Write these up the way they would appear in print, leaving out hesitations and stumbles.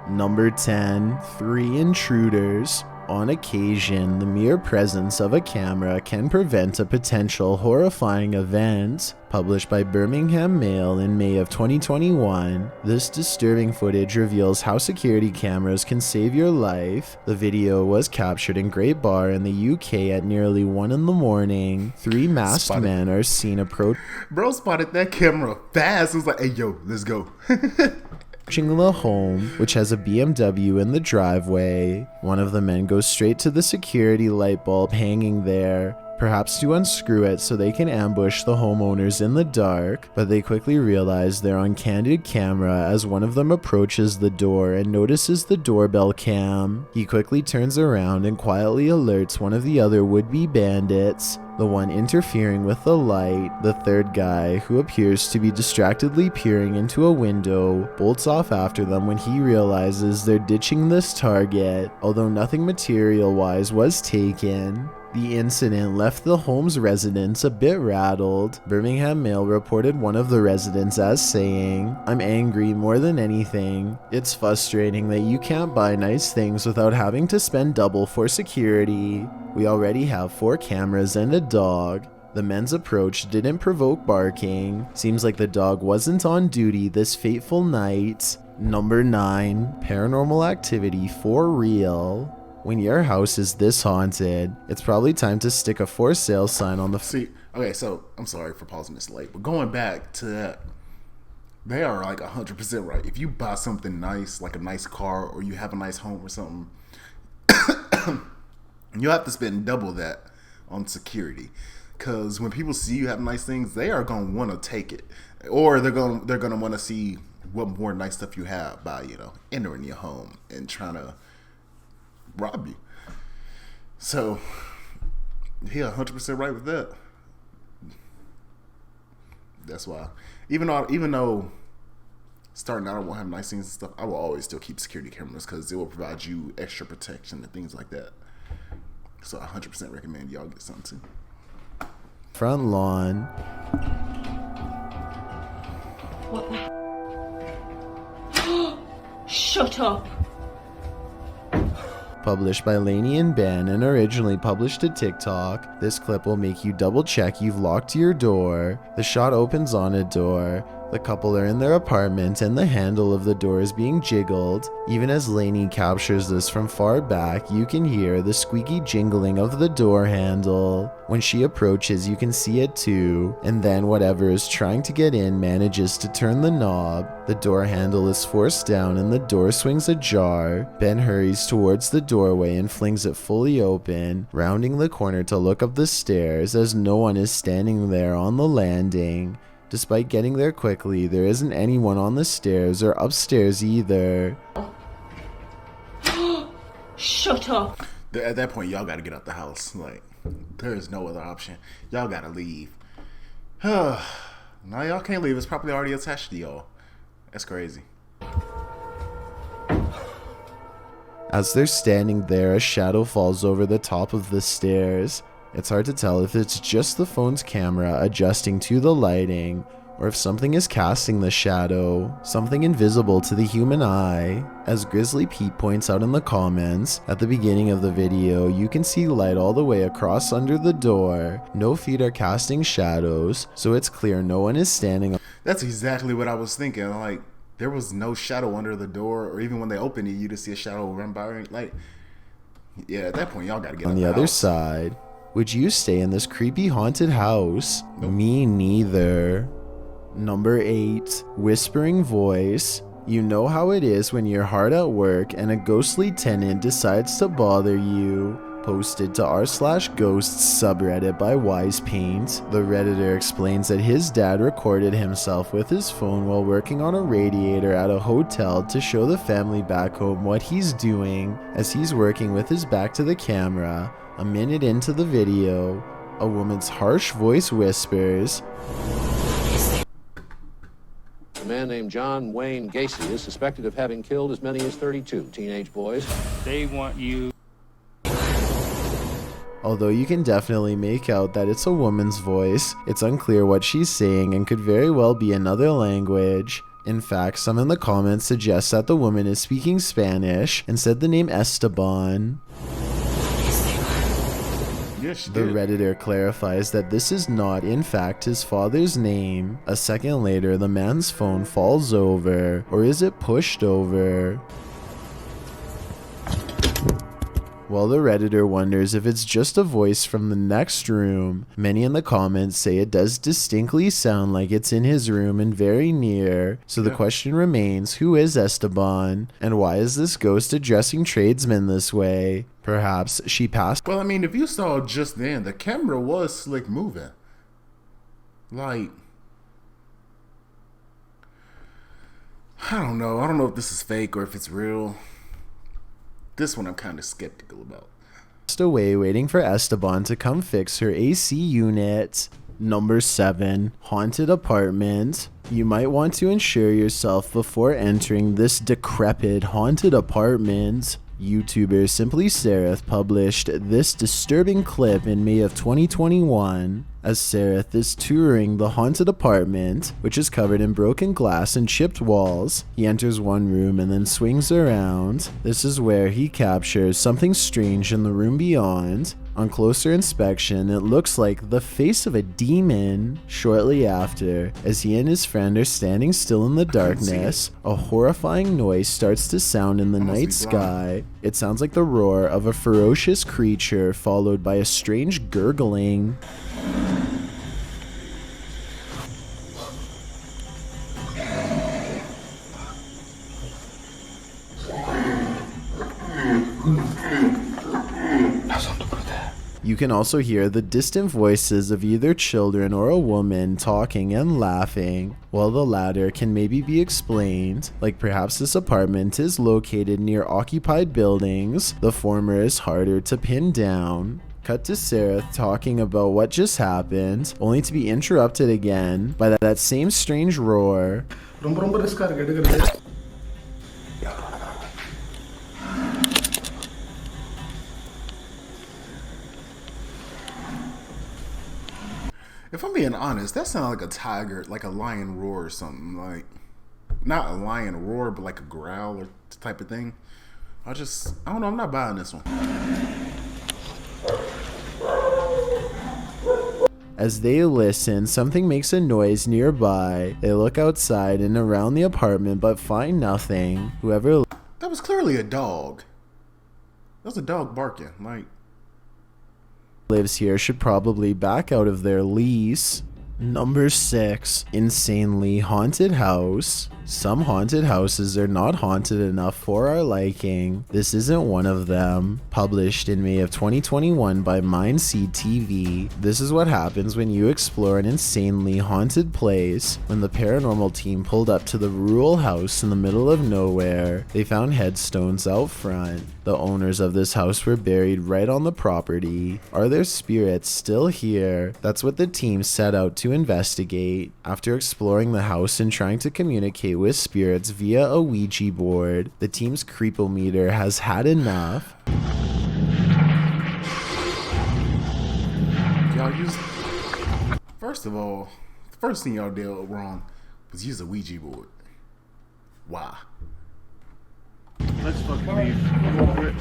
Number 10. 3 intruders. On occasion, the mere presence of a camera can prevent a potential horrifying event. Published by Birmingham Mail in May of 2021, this disturbing footage reveals how security cameras can save your life. The video was captured in Great Bar in the UK at nearly 1 in the morning. 3 masked men are seen approaching. Bro spotted that camera fast. It was like, hey, yo, let's go. The home, which has a BMW in the driveway. One of the men goes straight to the security light bulb hanging there, perhaps to unscrew it so they can ambush the homeowners in the dark, but they quickly realize they're on candid camera as one of them approaches the door and notices the doorbell cam. He quickly turns around and quietly alerts one of the other would-be bandits, the one interfering with the light. The third guy, who appears to be distractedly peering into a window, bolts off after them when he realizes they're ditching this target, although nothing material-wise was taken. The incident left the home's residents a bit rattled. Birmingham Mail reported one of the residents as saying, "I'm angry more than anything. It's frustrating that you can't buy nice things without having to spend double for security. We already have 4 cameras and a dog." The men's approach didn't provoke barking. Seems like the dog wasn't on duty this fateful night. Number 9. Paranormal activity for real. When your house is this haunted, it's probably time to stick a for sale sign on the... Okay, so I'm sorry for pausing this late, but going back to that, they are like 100% right. If you buy something nice, like a nice car, or you have a nice home or something, you have to spend double that on security. Because when people see you have nice things, they are going to want to take it. Or they're going to want to see what more nice stuff you have by, entering your home and trying to rob you. So he 100% right with that. That's why even though starting out I won't have nice things and stuff, I will always still keep security cameras because it will provide you extra protection and things like that. So I 100% recommend y'all get something too. Front lawn. What the? Shut up. Published by Lainey and Ben and originally published to TikTok. This clip will make you double check you've locked your door. The shot opens on a door. The couple are in their apartment and the handle of the door is being jiggled. Even as Lainey captures this from far back, you can hear the squeaky jingling of the door handle. When she approaches, you can see it too, and then whatever is trying to get in manages to turn the knob. The door handle is forced down and the door swings ajar. Ben hurries towards the doorway and flings it fully open, rounding the corner to look up the stairs as no one is standing there on the landing. Despite getting there quickly, there isn't anyone on the stairs or upstairs either. Shut up. At that point, y'all gotta get out the house. Like, there is no other option. Y'all gotta leave. No, y'all can't leave. It's probably already attached to y'all. That's crazy. As they're standing there, a shadow falls over the top of the stairs. It's hard to tell if it's just the phone's camera adjusting to the lighting, or if something is casting the shadow, something invisible to the human eye. As Grizzly Pete points out in the comments, at the beginning of the video, you can see light all the way across under the door. No feet are casting shadows, so it's clear no one is standing on... That's exactly what I was thinking. Like, there was no shadow under the door, or even when they opened it, you just see a shadow run by. Like, yeah, at that point, y'all gotta get on out the the other house. side. Would you stay in this creepy haunted house? Nope. Me neither. Number 8. Whispering voice. You know how it is when you're hard at work and a ghostly tenant decides to bother you. Posted to r/ghosts subreddit by WisePaint. The Redditor explains that his dad recorded himself with his phone while working on a radiator at a hotel to show the family back home what he's doing. As he's working with his back to the camera, a minute into the video, a woman's harsh voice whispers, A man named John Wayne Gacy is suspected of having killed as many as 32 teenage boys. They want you. Although you can definitely make out that it's a woman's voice, it's unclear what she's saying and could very well be another language. In fact, some in the comments suggest that the woman is speaking Spanish and said the name Esteban. Yes, she The did. Redditor clarifies that this is not, in fact, his father's name. A second later, the man's phone falls over. Or is it pushed over? While the Redditor wonders if it's just a voice from the next room, many in the comments say it does distinctly sound like it's in his room and very near. So the question remains, who is Esteban? And why is this ghost addressing tradesmen this way? Perhaps she passed. Well, I mean, if you saw just then, the camera was slick moving. Like, I don't know. I don't know if this is fake or if it's real. This one I'm kind of skeptical about. Away waiting for Esteban to come fix her AC unit. Number 7, haunted apartment. You might want to insure yourself before entering this decrepit haunted apartment. YouTuber Simply Seraph published this disturbing clip in May of 2021 as Seraph is touring the haunted apartment, which is covered in broken glass and chipped walls. He enters one room and then swings around. This is where he captures something strange in the room beyond. On closer inspection, it looks like the face of a demon. Shortly after, as he and his friend are standing still in the darkness, a horrifying noise starts to sound in the night sky. It sounds like the roar of a ferocious creature, followed by a strange gurgling. You can also hear the distant voices of either children or a woman talking and laughing. While the latter can maybe be explained, like perhaps this apartment is located near occupied buildings, the former is harder to pin down. Cut to Sarah talking about what just happened, only to be interrupted again by that same strange roar. If I'm being honest, that sounded like a tiger, like a lion roar or something. Like, not a lion roar, but like a growl or type of thing. I don't know, I'm not buying this one. As they listen, something makes a noise nearby. They look outside and around the apartment but find nothing. Whoever That was clearly a dog. That was a dog barking. Like, lives here should probably back out of their lease. Number 6, insanely haunted house. Some haunted houses are not haunted enough for our liking. This isn't one of them. Published in May of 2021 by Mindseed TV. This is what happens when you explore an insanely haunted place. When the paranormal team pulled up to the rural house in the middle of nowhere, they found headstones out front. The owners of this house were buried right on the property. Are their spirits still here? That's what the team set out to investigate. After exploring the house and trying to communicate with spirits via a Ouija board, the team's creepometer has had enough. y'all use. First of all, the first thing y'all did wrong was use a Ouija board. Why? Let's fucking leave. I'm over it.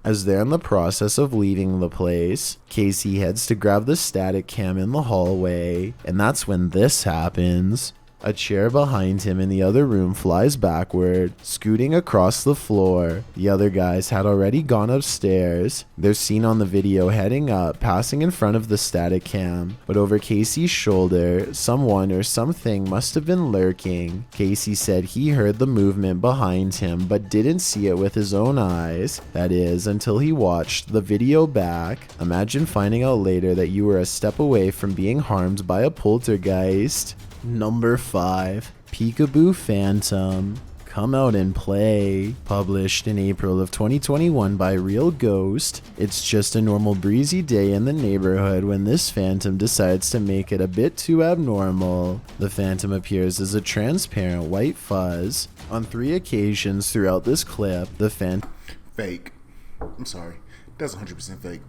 As they're in the process of leaving the place, Casey heads to grab the static cam in the hallway, and that's when this happens. A chair behind him in the other room flies backward, scooting across the floor. The other guys had already gone upstairs. They're seen on the video heading up, passing in front of the static cam. But over Casey's shoulder, someone or something must have been lurking. Casey said he heard the movement behind him, but didn't see it with his own eyes. That is, until he watched the video back. Imagine finding out later that you were a step away from being harmed by a poltergeist. Number 5, Peekaboo Phantom. Come Out and Play. Published in April of 2021 by Real Ghost. It's just a normal breezy day in the neighborhood when this phantom decides to make it a bit too abnormal. The phantom appears as a transparent white fuzz. On 3 occasions throughout this clip, the phantom Fake. I'm sorry. That's 100% fake.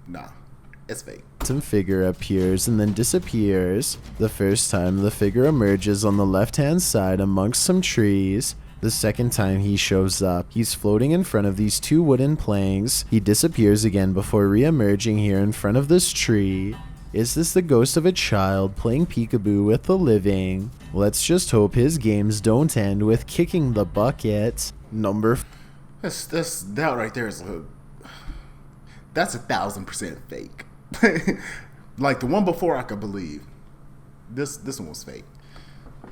Nah. It's fake. Some figure appears and then disappears. The first time, the figure emerges on the left-hand side amongst some trees. The second time he shows up, he's floating in front of these two wooden planks. He disappears again before re-emerging here in front of this tree. Is this the ghost of a child playing peekaboo with the living? Let's just hope his games don't end with kicking the bucket. That right there is that's 1,000% fake. Like the one before, I could believe. This one was fake.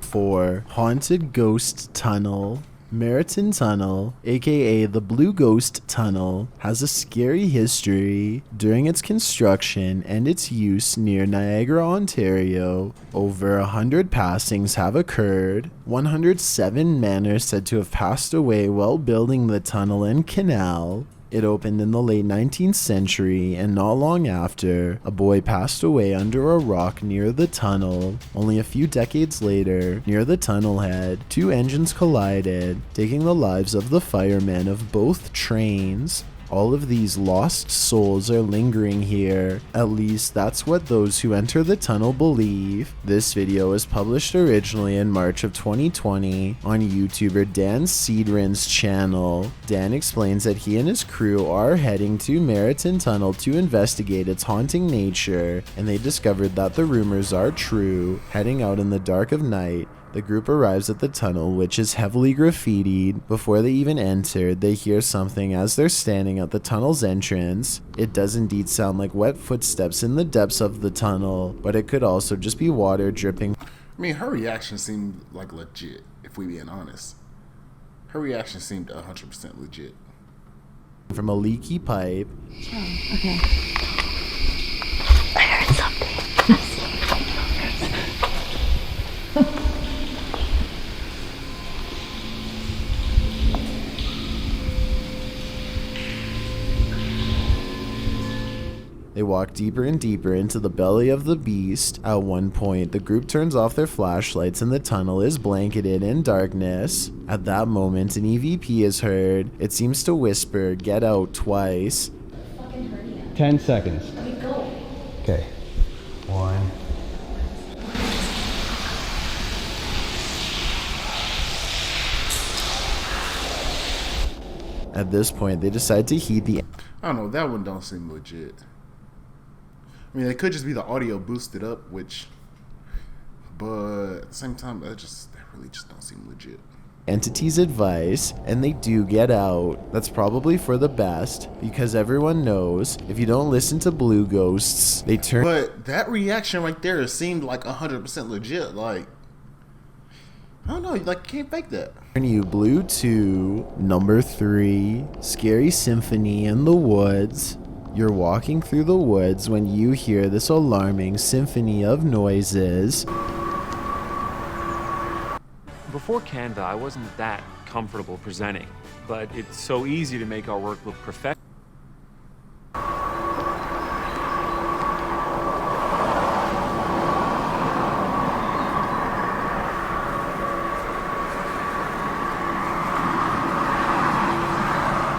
4. Haunted Ghost Tunnel. Meriton Tunnel, aka the Blue Ghost Tunnel, has a scary history. During its construction and its use near Niagara, Ontario, over 100 passings have occurred. 107 men are said to have passed away while building the tunnel and canal. It opened in the late 19th century, and not long after, a boy passed away under a rock near the tunnel. Only a few decades later, near the tunnel head, two engines collided, taking the lives of the firemen of both trains. All of these lost souls are lingering here. At least that's what those who enter the tunnel believe. This video was published originally in March of 2020 on YouTuber Dan Seedrin's channel. Dan explains that he and his crew are heading to Meriton Tunnel to investigate its haunting nature, and they discovered that the rumors are true. Heading out in the dark of night, the group arrives at the tunnel, which is heavily graffitied. Before they even enter, they hear something as they're standing at the tunnel's entrance. It does indeed sound like wet footsteps in the depths of the tunnel, but it could also just be water dripping. I mean, her reaction seemed like legit, if we being honest. Her reaction seemed 100% legit. From a leaky pipe. Okay. I heard something. They walk deeper and deeper into the belly of the beast. At one point, the group turns off their flashlights and the tunnel is blanketed in darkness. At that moment, an EVP is heard. It seems to whisper, "Get out," twice. 10 seconds. Okay. 1. At this point, they decide to heed the I don't know, that one don't seem legit. I mean, it could just be the audio boosted up, but at the same time, that really just don't seem legit. entity's advice, and they do get out. That's probably for the best, because everyone knows if you don't listen to blue ghosts, they turn. But that reaction right there seemed like 100% legit. Like, I don't know, like, you can't fake that. You blue to number 3, Scary Symphony in the Woods. You're walking through the woods when you hear this alarming symphony of noises. Before Canva, I wasn't that comfortable presenting, but it's so easy to make our work look professional.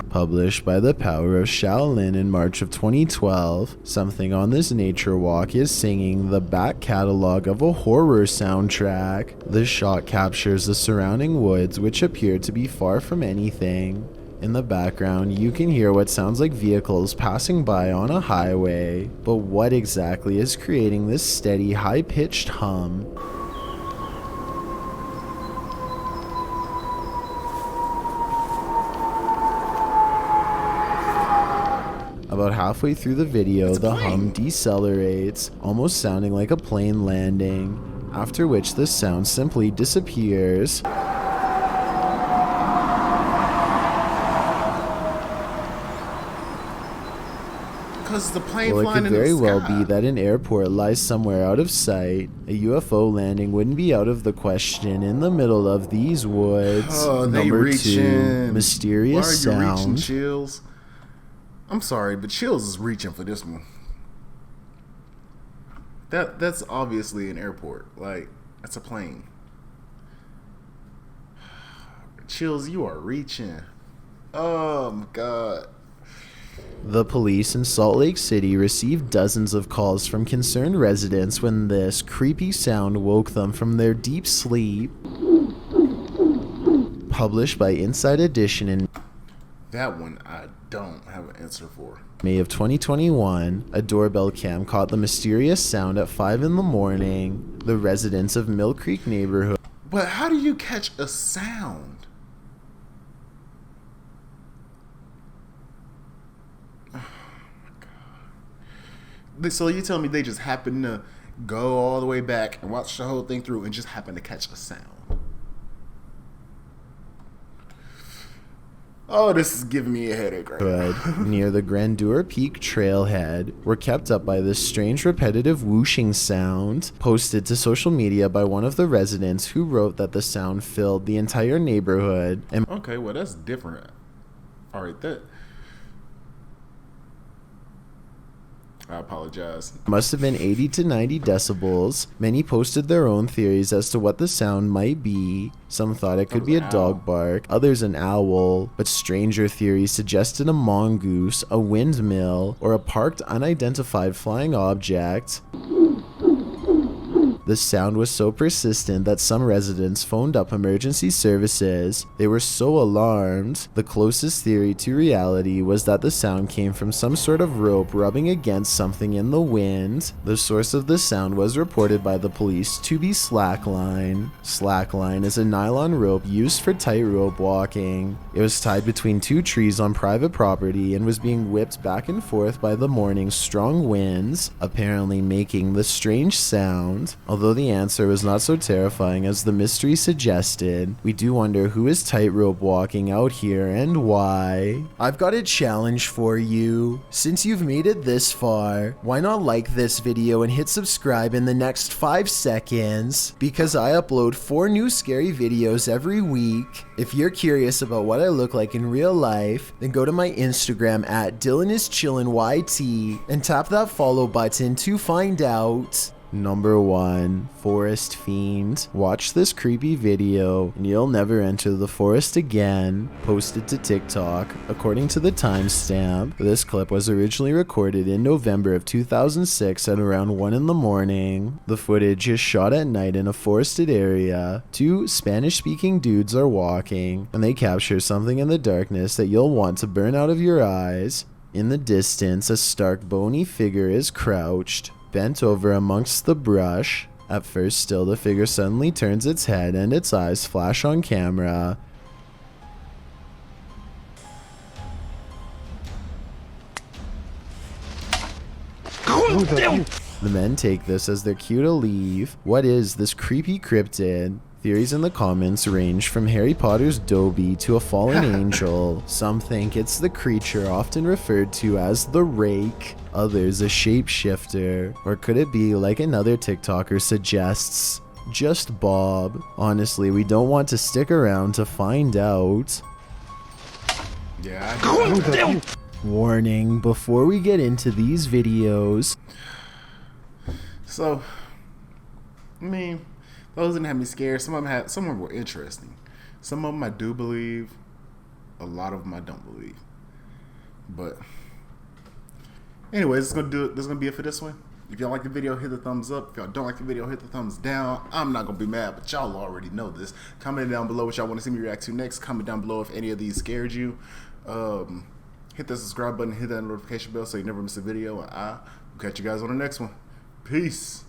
Published by The Power of Shaolin in March of 2012, Something on This Nature Walk is singing the back catalog of a horror soundtrack. The shot captures the surrounding woods, which appear to be far from anything. In the background, you can hear what sounds like vehicles passing by on a highway. But what exactly is creating this steady, high-pitched hum? About halfway through the video, the hum decelerates, almost sounding like a plane landing, after which the sound simply disappears. Because the plane Well, it flying could in very the well sky. be that an airport lies somewhere out of sight. A UFO landing wouldn't be out of the question in the middle of these woods. Oh, they Number reaching. 2, mysterious Why are you reaching, sound. Chills? I'm sorry, but Chills is reaching for this one. That's obviously an airport. Like, that's a plane. Chills, you are reaching. Oh my god. The police in Salt Lake City received dozens of calls from concerned residents when this creepy sound woke them from their deep sleep. Published by Inside Edition in That one I don't have an answer for. May of 2021, a doorbell cam caught the mysterious sound at 5 in the morning. The residents of Mill Creek neighborhood. But how do you catch a sound? So you tell me they just happen to go all the way back and watch the whole thing through and just happen to catch a sound? Oh, this is giving me a headache right now. Near the Grandeur Peak trailhead were kept up by this strange repetitive whooshing sound posted to social media by one of the residents, who wrote that the sound filled the entire neighborhood and Okay, well that's different. All right, I apologize. must have been 80 to 90 decibels. Many posted their own theories as to what the sound might be. Some thought it could be a dog bark, others an owl, but stranger theories suggested a mongoose, a windmill, or a parked unidentified flying object. The sound was so persistent that some residents phoned up emergency services. They were so alarmed. The closest theory to reality was that the sound came from some sort of rope rubbing against something in the wind. The source of the sound was reported by the police to be slackline. Slackline is a nylon rope used for tightrope walking. It was tied between two trees on private property and was being whipped back and forth by the morning's strong winds, apparently making the strange sound. Although the answer was not so terrifying as the mystery suggested, we do wonder who is tightrope walking out here and why. I've got a challenge for you. Since you've made it this far, why not like this video and hit subscribe in the next 5 seconds? Because I upload 4 new scary videos every week. If you're curious about what I look like in real life, then go to my Instagram at DylanIsChillinYT and tap that follow button to find out. Number 1, Forest Fiend. Watch this creepy video and you'll never enter the forest again. Posted to TikTok. According to the timestamp, this clip was originally recorded in November of 2006 at around 1 in the morning. The footage is shot at night in a forested area. 2 Spanish-speaking dudes are walking, and they capture something in the darkness that you'll want to burn out of your eyes. In the distance, a stark bony figure is crouched, bent over amongst the brush. At first still, the figure suddenly turns its head and its eyes flash on camera. The men take this as their cue to leave. What is this creepy cryptid? Theories in the comments range from Harry Potter's Dobby to a fallen angel. Some think it's the creature often referred to as the Rake, others a shapeshifter, or could it be like another TikToker suggests, just Bob? Honestly, we don't want to stick around to find out. Yeah, Warning, before we get into these videos. So, I mean, those didn't have me scared. Some of them were interesting. Some of them I do believe. A lot of them I don't believe. But anyways, this is gonna be it for this one. If y'all like the video, hit the thumbs up. If y'all don't like the video, hit the thumbs down. I'm not gonna be mad, but y'all already know this. Comment down below what y'all want to see me react to next. Comment down below if any of these scared you. Hit the subscribe button, hit that notification bell so you never miss a video. And I will catch you guys on the next one. Peace.